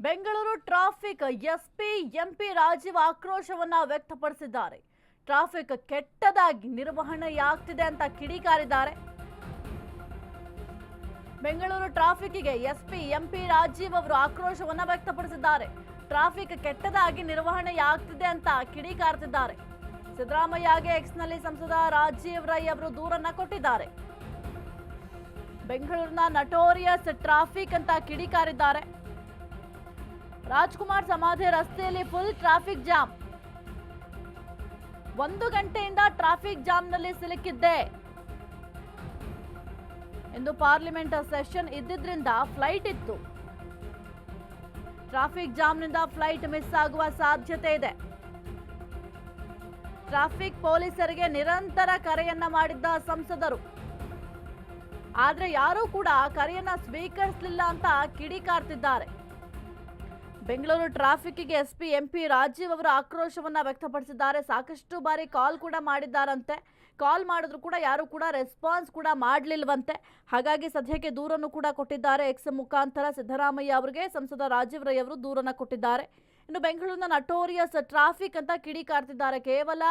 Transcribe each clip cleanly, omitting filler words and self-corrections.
Bengaluru traffic SP MP Rajeev ಆಕ್ರೋಶವನ್ನ ವ್ಯಕ್ತಪಡಿಸಿದ್ದಾರೆ. Traffic ಕೆಟ್ಟದಾಗಿ ನಿರ್ವಹಣೆಯಾಗ್ತಿದೆ ಅಂತ ಕಿಡಿಕಾರಿದ್ದಾರೆ. ಬೆಂಗಳೂರು ಟ್ರಾಫಿಕ್ಗೆ ಎಸ್ಪಿ ಎಂಪಿ ರಾಜೀವ್ ಅವರು ಆಕ್ರೋಶವನ್ನ ವ್ಯಕ್ತಪಡಿಸಿದ್ದಾರೆ. ಟ್ರಾಫಿಕ್ ಕೆಟ್ಟದಾಗಿ ನಿರ್ವಹಣೆಯಾಗ್ತಿದೆ ಅಂತ ಕಿಡಿಕಾರ್ತಿದ್ದಾರೆ. ಸಿದ್ದರಾಮಯ್ಯಗೆ ಎಕ್ಸ್ನಲ್ಲಿ ಸಂಸದ ರಾಜೀವ್ ರೈ ಅವರು ದೂರನ್ನ ಕೊಟ್ಟಿದ್ದಾರೆ. ಬೆಂಗಳೂರಿನ ನಟೋರಿಯಸ್ ಟ್ರಾಫಿಕ್ ಅಂತ ಕಿಡಿಕಾರಿದ್ದಾರೆ. ರಾಜ್ಕುಮಾರ್ ಸಮಾಧಿ ರಸ್ತೆಯಲ್ಲಿ ಫುಲ್ ಟ್ರಾಫಿಕ್ ಜಾಮ್. 1 ಗಂಟೆಯಿಂದ ಟ್ರಾಫಿಕ್ ಜಾಮ್ನಲ್ಲಿ ಸಿಲುಕಿದ್ದೆ. ಇಂದು ಪಾರ್ಲಿಮೆಂಟ್ ಸೆಷನ್ ಇದ್ದಿದ್ರಿಂದ ಫ್ಲೈಟ್ ಇತ್ತು. ಟ್ರಾಫಿಕ್ ಜಾಮ್ನಿಂದ ಫ್ಲೈಟ್ ಮಿಸ್ ಆಗುವ ಸಾಧ್ಯತೆ ಇದೆ. ಟ್ರಾಫಿಕ್ ಪೊಲೀಸರಿಗೆ ನಿರಂತರ ಕರೆಯನ್ನ ಮಾಡಿದ್ದ ಸಂಸದರು, ಆದ್ರೆ ಯಾರೂ ಕೂಡ ಕರೆಯನ್ನ ಸ್ವೀಕರಿಸಲಿಲ್ಲ ಅಂತ ಕಿಡಿಕಾರ್ತಿದ್ದಾರೆ. ಬೆಂಗಳೂರು ಟ್ರಾಫಿಕ್ಗೆ ಎಸ್ಪಿ ಎಂಪಿ ರಾಜೀವ್ ಅವರು ಆಕ್ರೋಶವನ್ನ ವ್ಯಕ್ತಪಡಿಸಿದ್ದಾರೆ. ಸಾಕಷ್ಟು ಬಾರಿ ಕಾಲ್ ಕೂಡ ಮಾಡಿದ್ದಾರಂತೆ. ಕಾಲ್ ಮಾಡಿದ್ರು ಕೂಡ ಯಾರು ಕೂಡ ರೆಸ್ಪಾನ್ಸ್ ಕೂಡ ಮಾಡಲಿಲ್ವಂತೆ. ಹಾಗಾಗಿ ಸದ್ಯಕ್ಕೆ ದೂರನ್ನು ಕೂಡ ಕೊಟ್ಟಿದ್ದಾರೆ. ಎಕ್ಸ್ ಮುಖಾಂತರ ಸಿದ್ದರಾಮಯ್ಯ ಅವರಿಗೆ ಸಂಸದ ರಾಜೀವ್ ರೈ ಅವರು ದೂರನ್ನು ಕೊಟ್ಟಿದ್ದಾರೆ. ಇನ್ನು ಬೆಂಗಳೂರಿನ ನಟೋರಿಯಸ್ ಟ್ರಾಫಿಕ್ ಅಂತ ಕಿಡಿಕಾರ್ತಿದ್ದಾರೆ. ಕೇವಲ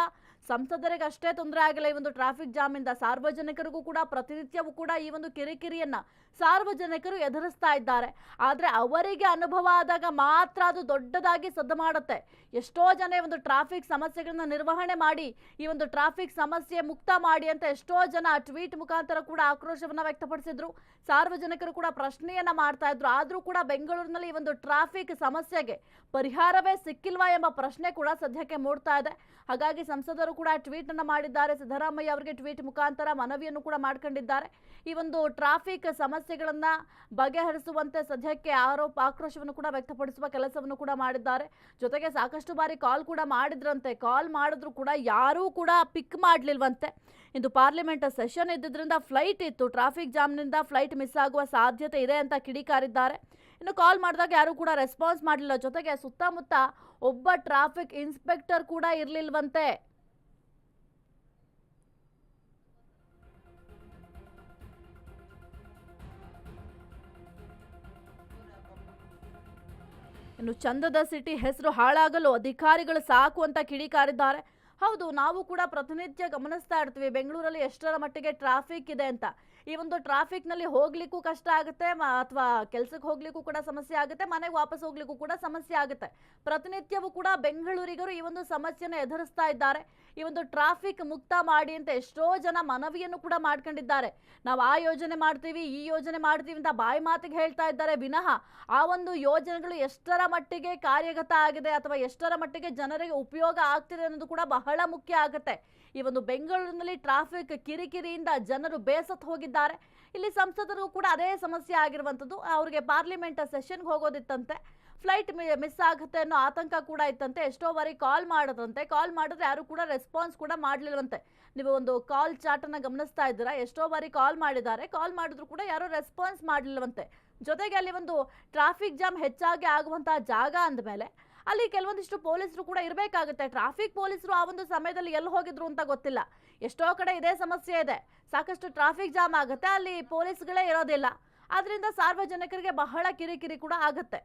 ಸಂಸದರಿಗೆ ಅಷ್ಟೇ ತೊಂದರೆ ಆಗಿಲ್ಲ ಈ ಒಂದು ಟ್ರಾಫಿಕ್ ಜಾಮ್ ಇಂದ, ಸಾರ್ವಜನಿಕರಿಗೂ ಕೂಡ ಪ್ರತಿನಿತ್ಯವೂ ಕೂಡ ಈ ಒಂದು ಕಿರಿಕಿರಿಯನ್ನ ಸಾರ್ವಜನಿಕರು ಎದುರಿಸ್ತಾ ಇದ್ದಾರೆ. ಆದ್ರೆ ಅವರಿಗೆ ಅನುಭವ ಆದಾಗ ಮಾತ್ರ ಅದು ದೊಡ್ಡದಾಗಿ ಸದ್ದು ಮಾಡುತ್ತೆ. ಎಷ್ಟೋ ಜನ ಈ ಒಂದು ಟ್ರಾಫಿಕ್ ಸಮಸ್ಯೆಗಳನ್ನ ನಿರ್ವಹಣೆ ಮಾಡಿ, ಈ ಒಂದು ಟ್ರಾಫಿಕ್ ಸಮಸ್ಯೆ ಮುಕ್ತ ಮಾಡಿ ಅಂತ ಎಷ್ಟೋ ಜನ ಟ್ವೀಟ್ ಮುಖಾಂತರ ಕೂಡ ಆಕ್ರೋಶವನ್ನ ವ್ಯಕ್ತಪಡಿಸಿದ್ರು. ಸಾರ್ವಜನಿಕರು ಕೂಡ ಪ್ರಶ್ನೆಯನ್ನ ಮಾಡ್ತಾ ಇದ್ರು. ಆದ್ರೂ ಕೂಡ ಬೆಂಗಳೂರಿನಲ್ಲಿ ಈ ಒಂದು ಟ್ರಾಫಿಕ್ ಸಮಸ್ಯೆಗೆ ಪರಿಹಾರವೇ ಸಿಕ್ಕಿಲ್ವಾ ಎಂಬ ಪ್ರಶ್ನೆ ಕೂಡ ಸದ್ಯಕ್ಕೆ ಮೂಡ್ತಾ ಇದೆ. ಹಾಗಾಗಿ ಸಂಸದರು ಕೂಡ ಟ್ವೀಟ್ ಅನ್ನ ಮಾಡಿದ್ದಾರೆ. ಸಿದ್ದರಾಮಯ್ಯ ಅವರಿಗೆ ಟ್ವೀಟ್ ಮುಖಾಂತರ ಮನವಿಯನ್ನು ಕೂಡ ಮಾಡ್ಕೊಂಡಿದ್ದಾರೆ. ಈ ಒಂದು ಟ್ರಾಫಿಕ್ ಸಮಸ್ಯೆಗಳನ್ನ ಬಗೆಹರಿಸುವಂತೆ ಸದ್ಯಕ್ಕೆ ಆಕ್ರೋಶವನ್ನು ಕೂಡ ವ್ಯಕ್ತಪಡಿಸುವ ಕೆಲಸವನ್ನು ಕೂಡ ಮಾಡಿದ್ದಾರೆ. ಜೊತೆಗೆ ಸಾಕಷ್ಟು ಬಾರಿ ಕಾಲ್ ಕೂಡ ಮಾಡಿದ್ರಂತೆ. ಕಾಲ್ ಮಾಡಿದ್ರು ಕೂಡ ಯಾರೂ ಕೂಡ ಪಿಕ್ ಮಾಡಲಿಲ್ವಂತೆ. ಇಂದು ಪಾರ್ಲಿಮೆಂಟ್ ಸೆಷನ್ ಇದ್ದಿದ್ರಿಂದ ಫ್ಲೈಟ್ ಇತ್ತು. ಟ್ರಾಫಿಕ್ ಜಾಮ್ನಿಂದ ಫ್ಲೈಟ್ ಮಿಸ್ ಆಗುವ ಸಾಧ್ಯತೆ ಇದೆ ಅಂತ ಕಿಡಿಕಾರಿದ್ದಾರೆ. ಇನ್ನು ಕಾಲ್ ಮಾಡಿದಾಗ ಯಾರು ಕೂಡ ರೆಸ್ಪಾನ್ಸ್ ಮಾಡಲಿಲ್ಲ. ಜೊತೆಗೆ ಸುತ್ತಮುತ್ತ ಒಬ್ಬ ಟ್ರಾಫಿಕ್ ಇನ್ಸ್ಪೆಕ್ಟರ್ ಕೂಡ ಇರಲಿಲ್ವಂತೆ. ಇನ್ನು ಚಂದದ ಸಿಟಿ ಹೆಸರು ಹಾಳಾಗಲು ಅಧಿಕಾರಿಗಳು ಸಾಕು ಅಂತ ಕಿಡಿಕಾರಿದ್ದಾರೆ. ಹೌದು, ನಾವು ಕೂಡ ಪ್ರತಿನಿತ್ಯ ಗಮನಿಸ್ತಾ ಇರ್ತೀವಿ ಬೆಂಗಳೂರಲ್ಲಿ ಎಷ್ಟರ ಮಟ್ಟಿಗೆ ಟ್ರಾಫಿಕ್ ಇದೆ ಅಂತ. ಈ ಒಂದು ಟ್ರಾಫಿಕ್ನಲ್ಲಿ ಹೋಗ್ಲಿಕ್ಕೂ ಕಷ್ಟ ಆಗುತ್ತೆ, ಅಥವಾ ಕೆಲಸಕ್ಕೆ ಹೋಗ್ಲಿಕ್ಕೂ ಕೂಡ ಸಮಸ್ಯೆ ಆಗುತ್ತೆ, ಮನೆಗೆ ವಾಪಸ್ ಹೋಗ್ಲಿಕ್ಕೂ ಕೂಡ ಸಮಸ್ಯೆ ಆಗುತ್ತೆ. ಪ್ರತಿನಿತ್ಯವೂ ಕೂಡ ಬೆಂಗಳೂರಿಗರು ಈ ಒಂದು ಸಮಸ್ಯೆನ ಎದುರಿಸ್ತಾ ಇದ್ದಾರೆ. ಈ ಒಂದು ಟ್ರಾಫಿಕ್ ಮುಕ್ತ ಮಾಡಿ ಅಂತ ಎಷ್ಟೋ ಜನ ಮನವಿಯನ್ನು ಕೂಡ ಮಾಡ್ಕೊಂಡಿದ್ದಾರೆ. ನಾವು ಆ ಯೋಜನೆ ಮಾಡ್ತೀವಿ, ಈ ಯೋಜನೆ ಮಾಡ್ತೀವಿ ಅಂತ ಬಾಯಿ ಮಾತಿಗೆ ಹೇಳ್ತಾ ಇದ್ದಾರೆ ವಿನಃ ಆ ಒಂದು ಯೋಜನೆಗಳು ಎಷ್ಟರ ಮಟ್ಟಿಗೆ ಕಾರ್ಯಗತ ಆಗಿದೆ ಅಥವಾ ಎಷ್ಟರ ಮಟ್ಟಿಗೆ ಜನರಿಗೆ ಉಪಯೋಗ ಆಗ್ತಿದೆ ಅನ್ನೋದು ಕೂಡ ಬಹಳ ಮುಖ್ಯ ಆಗುತ್ತೆ. ಈ ಒಂದು ಬೆಂಗಳೂರಿನಲ್ಲಿ ಟ್ರಾಫಿಕ್ ಕಿರಿಕಿರಿಯಿಂದ ಜನರು ಬೇಸತ್ತು ಹೋಗಿದ್ದಾರೆ. ಇಲ್ಲಿ ಸಂಸದರು ಕೂಡ ಅದೇ ಸಮಸ್ಯೆ ಆಗಿರುವಂಥದ್ದು. ಅವರಿಗೆ ಪಾರ್ಲಿಮೆಂಟ್ ಸೆಷನ್ಗೆ ಹೋಗೋದಿತ್ತಂತೆ, ಫ್ಲೈಟ್ ಮಿಸ್ ಆಗುತ್ತೆ ಅನ್ನೋ ಆತಂಕ ಕೂಡ ಇತ್ತಂತೆ. ಎಷ್ಟೋ ಬಾರಿ ಕಾಲ್ ಮಾಡಿದ್ರಂತೆ. ಕಾಲ್ ಮಾಡಿದ್ರೆ ಯಾರು ಕೂಡ ರೆಸ್ಪಾನ್ಸ್ ಕೂಡ ಮಾಡಲಿಲ್ವಂತೆ. ನೀವು ಒಂದು ಕಾಲ್ ಚಾಟನ್ನು ಗಮನಿಸ್ತಾ ಇದ್ದೀರಾ, ಎಷ್ಟೋ ಬಾರಿ ಕಾಲ್ ಮಾಡಿದ್ದಾರೆ. ಕಾಲ್ ಮಾಡಿದ್ರು ಕೂಡ ಯಾರು ರೆಸ್ಪಾನ್ಸ್ ಮಾಡಲಿಲ್ವಂತೆ. ಜೊತೆಗೆ ಅಲ್ಲಿ ಒಂದು ಟ್ರಾಫಿಕ್ ಜಾಮ್ ಹೆಚ್ಚಾಗಿ ಆಗುವಂತಹ ಜಾಗ ಅಂದಮೇಲೆ ಅಲ್ಲಿ ಕೆಲವೊಂದಿಷ್ಟು ಪೊಲೀಸರು ಕೂಡ ಇರಬೇಕಾಗುತ್ತೆ. ಟ್ರಾಫಿಕ್ ಪೊಲೀಸರು ಆ ಒಂದು ಸಮಯದಲ್ಲಿ ಎಲ್ಲಿ ಹೋಗಿದ್ರು ಅಂತ ಗೊತ್ತಿಲ್ಲ. ಎಷ್ಟೋ ಕಡೆ ಇದೇ ಸಮಸ್ಯೆ ಇದೆ. ಸಾಕಷ್ಟು ಟ್ರಾಫಿಕ್ ಜಾಮ್ ಆಗುತ್ತೆ, ಅಲ್ಲಿ ಪೊಲೀಸ್ಗಳೇ ಇರೋದಿಲ್ಲ. ಆದ್ರಿಂದ ಸಾರ್ವಜನಿಕರಿಗೆ ಬಹಳ ಕಿರಿಕಿರಿ ಕೂಡ ಆಗುತ್ತೆ.